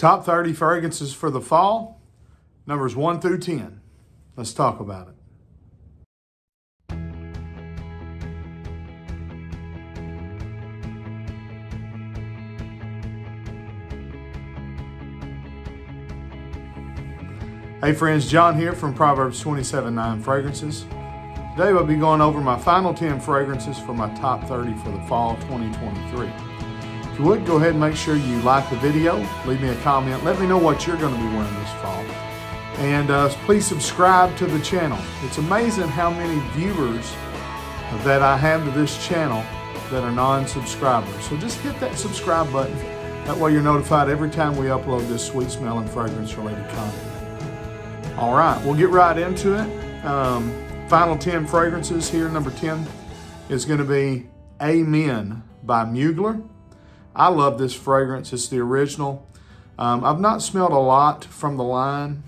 Top 30 fragrances for the fall, numbers 1 through 10. Let's talk about it. Hey friends, John here from Proverbs 27:9 Fragrances. Today I'll be going over my final 10 fragrances for my top 30 for the fall 2023. If you would, go ahead and make sure you like the video, leave me a comment, let me know what you're going to be wearing this fall. And please subscribe to the channel. It's amazing how many viewers that I have to this channel that are non-subscribers. So just hit that subscribe button. That way you're notified every time we upload this sweet smelling fragrance related content. All right, we'll get right into it. Final 10 fragrances here. Number 10 is going to be Amen by Mugler. I love this fragrance. It's the original. I've not smelled a lot from the line.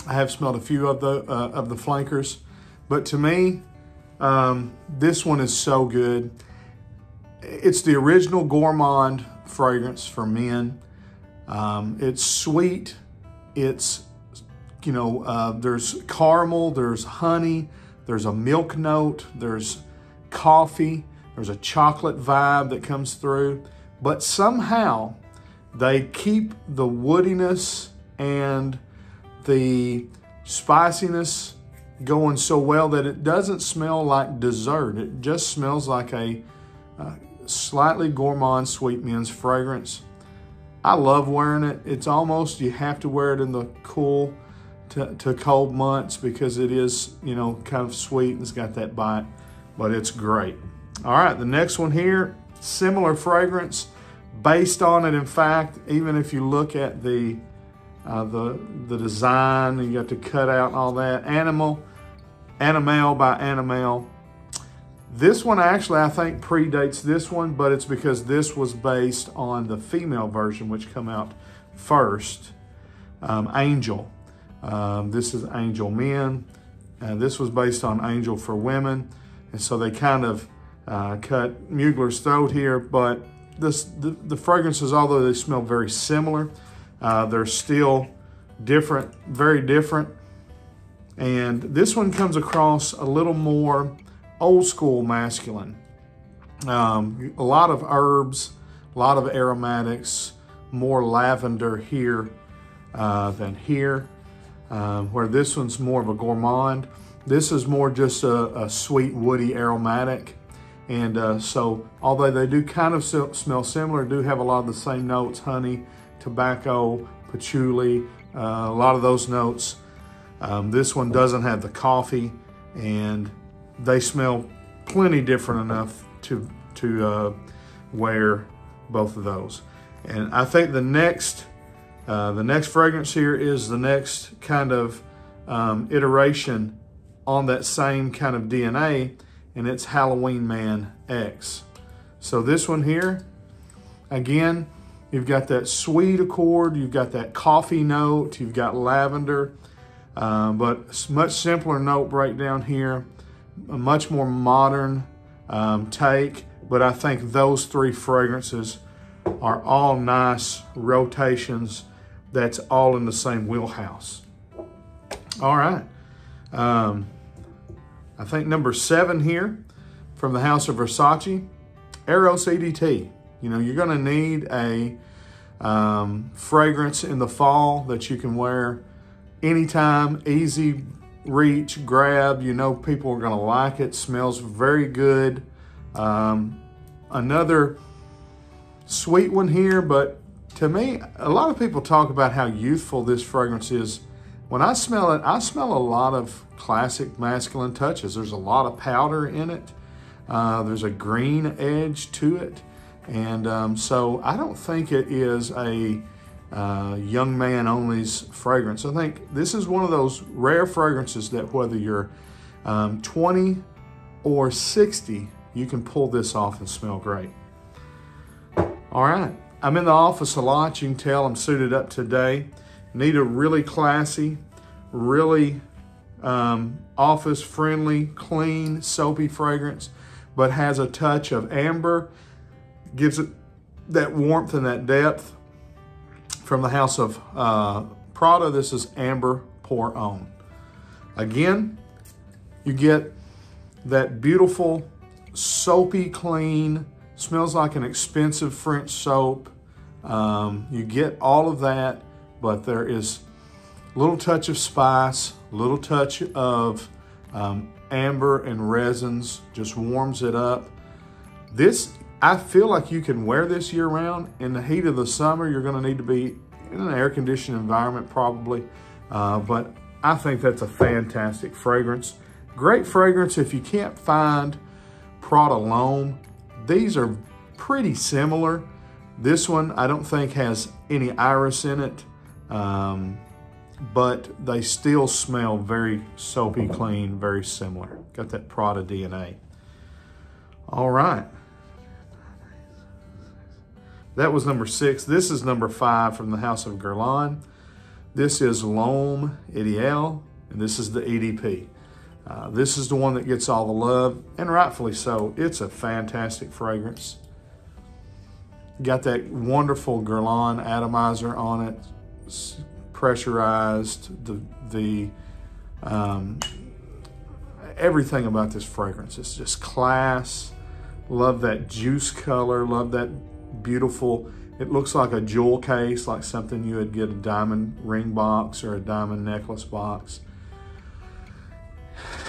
I have smelled a few of the flankers, but to me, this one is so good. It's the original gourmand fragrance for men. It's sweet. It's there's caramel, there's honey, there's a milk note, there's coffee, there's a chocolate vibe that comes through, but somehow they keep the woodiness and the spiciness going so well that it doesn't smell like dessert. It just smells like a slightly gourmand sweet men's fragrance. I love wearing it. It's almost, you have to wear it in the cool to cold months because it is, kind of sweet and it's got that bite, but it's great. All right, the next one here, similar fragrance based on it. In fact, even if you look at the design, you got to cut out and all that. Animal by Animal. This one actually, I think, predates this one, but it's because this was based on the female version, which come out first, Angel. This is Angel Men. This was based on Angel for women. And so they kind of cut Mugler's throat here, but the fragrances, although they smell very similar, they're still different, very different. And this one comes across a little more old school masculine. A lot of herbs, a lot of aromatics, more lavender here than here. Where this one's more of a gourmand. This is more just a sweet, woody, aromatic. And so, although they do kind of smell similar, do have a lot of the same notes, honey, tobacco, patchouli, a lot of those notes. This one doesn't have the coffee, and they smell plenty different enough to wear both of those. And I think the next fragrance here is the next kind of iteration on that same kind of DNA, and it's Halloween Man X. So this one here, again, you've got that sweet accord, you've got that coffee note, you've got lavender, but much simpler note breakdown here, a much more modern take, but I think those three fragrances are all nice rotations. That's all in the same wheelhouse. All right. I think number 7 here from the House of Versace, Eros EDT. You're going to need a fragrance in the fall that you can wear anytime, easy reach, grab. People are going to like it. Smells very good. Another sweet one here, but to me, a lot of people talk about how youthful this fragrance is. When I smell it, I smell a lot of classic masculine touches. There's a lot of powder in it. There's a green edge to it. And so I don't think it is a young man only's fragrance. I think this is one of those rare fragrances that whether you're 20 or 60, you can pull this off and smell great. All right. I'm in the office a lot. You can tell I'm suited up today. Need a really classy, really office friendly, clean, soapy fragrance, but has a touch of amber, gives it that warmth and that depth. From the house of Prada, this is Amber Pour On. Again, you get that beautiful, soapy clean, smells like an expensive French soap. You get all of that, but there is a little touch of spice, a little touch of amber and resins, just warms it up. This, I feel like you can wear this year round. In the heat of the summer, you're gonna need to be in an air-conditioned environment probably, but I think that's a fantastic fragrance. Great fragrance if you can't find Prada L'Homme. These are pretty similar. This one I don't think has any iris in it, but they still smell very soapy clean, very similar. Got that Prada DNA. All right. That was number 6. This is number 5 from the house of Guerlain. This is L'Homme Ideal, and this is the EDP. This is the one that gets all the love, and rightfully so. It's a fantastic fragrance. Got that wonderful Guerlain atomizer on it, pressurized. Everything about this fragrance is just class. Love that juice color, love that beautiful, it looks like a jewel case, like something you would get a diamond ring box or a diamond necklace box.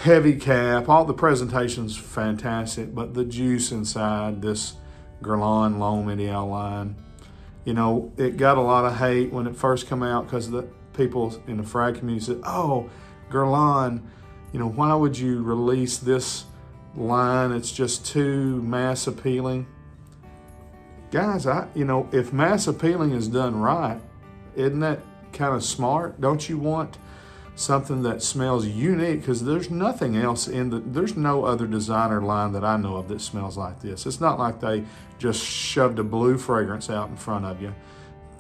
Heavy cap, all the presentation's fantastic, but the juice inside this Guerlain L'Homme Ideal line, you know, it got a lot of hate when it first came out because the people in the frag community said, oh, Guerlain, you know, why would you release this line? It's just too mass appealing. Guys, you know, if mass appealing is done right, isn't that kind of smart? Don't you want something that smells unique? Because there's nothing else there's no other designer line that I know of that smells like this. It's not like they just shoved a blue fragrance out in front of you.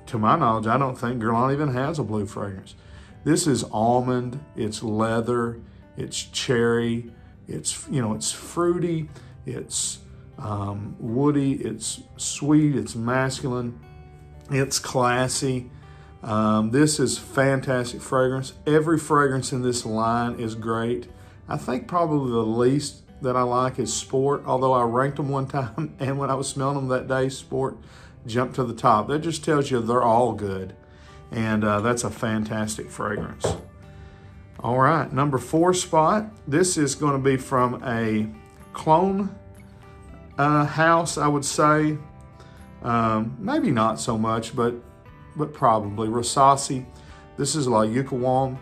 To my knowledge, I don't think Guerlain even has a blue fragrance. This is almond, it's leather, it's cherry, it's, you know, it's fruity, it's woody, it's sweet, it's masculine, it's classy. This is fantastic fragrance. Every fragrance in this line is great. I think probably the least that I like is Sport, although I ranked them one time, and when I was smelling them that day, Sport jumped to the top. That just tells you they're all good, and that's a fantastic fragrance. All right, number 4 spot. This is going to be from a clone house, I would say. Maybe not so much, but probably Rosassi. This is La Yucawam,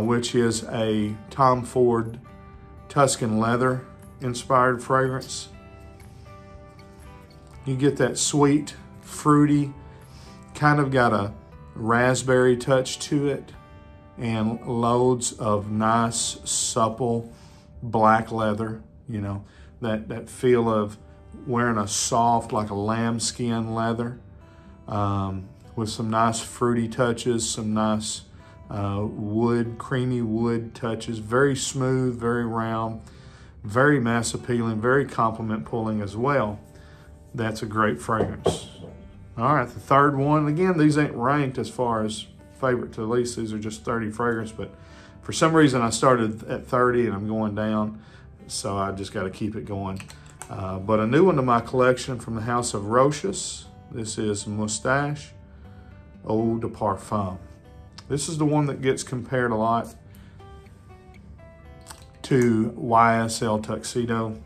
which is a Tom Ford Tuscan leather inspired fragrance. You get that sweet, fruity, kind of got a raspberry touch to it, and loads of nice, supple black leather, you know, that feel of wearing a soft, like a lambskin leather, with some nice fruity touches, some nice creamy wood touches, very smooth, very round, very mass appealing, very compliment pulling as well. That's a great fragrance. All right, the third one. Again, these ain't ranked as far as favorite to least. These are just 30 fragrance, but for some reason I started at 30 and I'm going down, so I just got to keep it going. But a new one to my collection from the house of Rochas. This is Moustache Eau de Parfum. This is the one that gets compared a lot to YSL Tuxedo.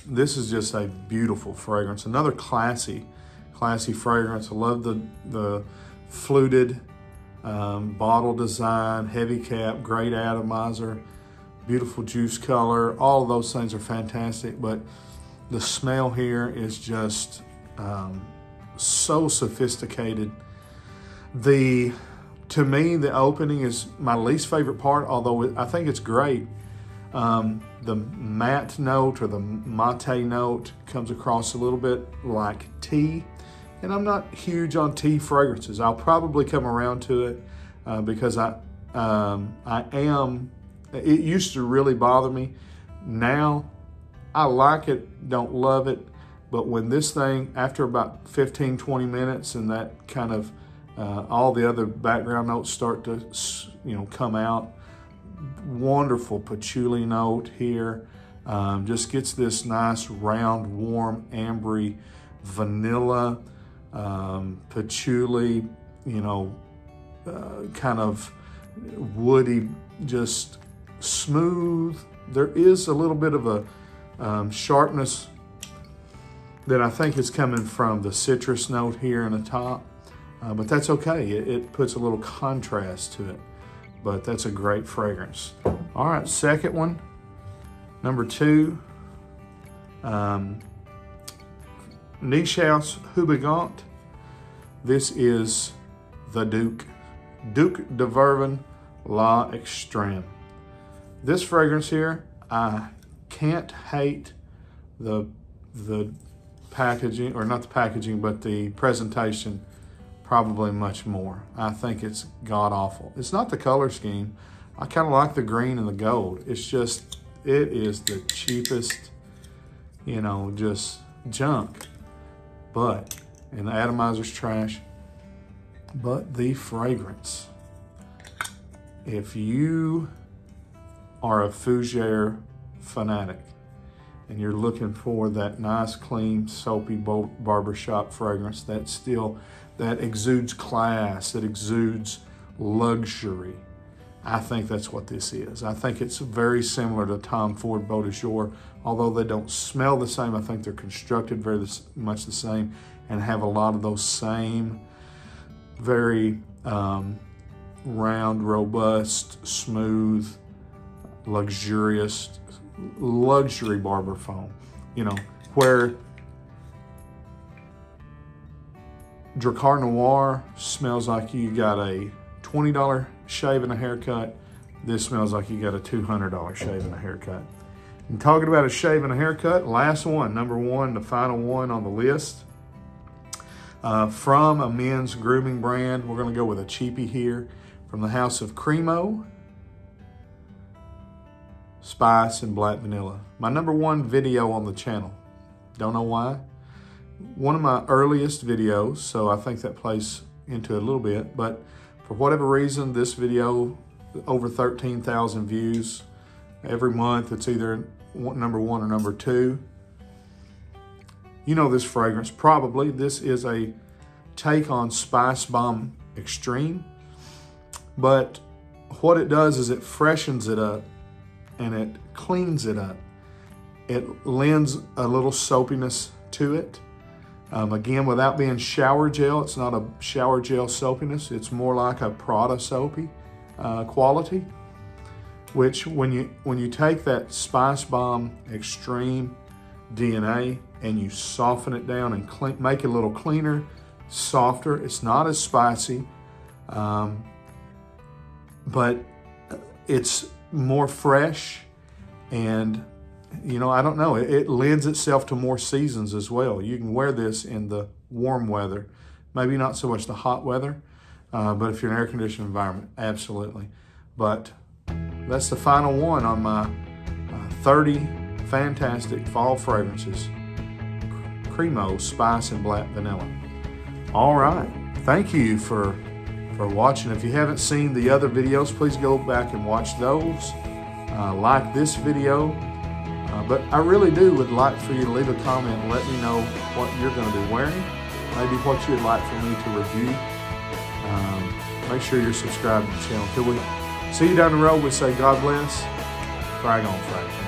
This is just a beautiful fragrance. Another classy fragrance. I love the fluted bottle design, heavy cap, great atomizer, beautiful juice color. All of those things are fantastic, but the smell here is just so sophisticated. To me, the opening is my least favorite part, although I think it's great. The matte note or the mate note comes across a little bit like tea, and I'm not huge on tea fragrances. I'll probably come around to it because I am. It used to really bother me. Now I like it, don't love it, but when this thing, after about 15, 20 minutes and that kind of All the other background notes start to, come out. Wonderful patchouli note here. Just gets this nice, round, warm, ambery vanilla, patchouli, kind of woody, just smooth. There is a little bit of a sharpness that I think is coming from the citrus note here in the top, but that's okay. It puts a little contrast to it, but that's a great fragrance. All right, second one, number 2, Niche House Houbigant. This is the Duc de Verven La Extreme. This fragrance here, I can't hate the packaging, or not the packaging, but the presentation probably much more. I think it's god-awful. It's not the color scheme. I kind of like the green and the gold. It's just, it is the cheapest, just junk. And the atomizer's trash. But the fragrance, if you are a fougere fanatic and you're looking for that nice, clean, soapy barbershop fragrance that exudes class, that exudes luxury, I think that's what this is. I think it's very similar to Tom Ford Beau de Jour. Although they don't smell the same, I think they're constructed very much the same and have a lot of those same very round, robust, smooth, luxurious, luxury barber foam. Where Drakkar Noir smells like you got a $20 shave and a haircut, this smells like you got a $200 shave and a haircut. And talking about a shave and a haircut, last one, number 1, the final one on the list. From a men's grooming brand, we're gonna go with a cheapie here, from the house of Cremo, Spice and Black Vanilla. My number 1 video on the channel. Don't know why. One of my earliest videos, so I think that plays into it a little bit, but for whatever reason, this video, over 13,000 views. Every month, it's either number 1 or number 2. You know this fragrance, probably. This is a take on Spice Bomb Extreme, but what it does is it freshens it up and it cleans it up. It lends a little soapiness to it. Again, without being shower gel, it's not a shower gel soapiness. It's more like a Prada soapy quality, which when you take that Spice Bomb Extreme DNA and you soften it down and make it a little cleaner, softer. It's not as spicy, but it's more fresh, and I don't know, it lends itself to more seasons as well. You can wear this in the warm weather, maybe not so much the hot weather, but if you're in an air-conditioned environment, absolutely. But that's the final one on my 30 fantastic fall fragrances. Cremo, Spice, and Black Vanilla. All right, thank you for watching. If you haven't seen the other videos, please go back and watch those. Like this video, but I really would like for you to leave a comment and let me know what you're going to be wearing, maybe what you'd like for me to review. Make sure you're subscribed to the channel. Till we see you down the road, we say God bless. Frag on, frag.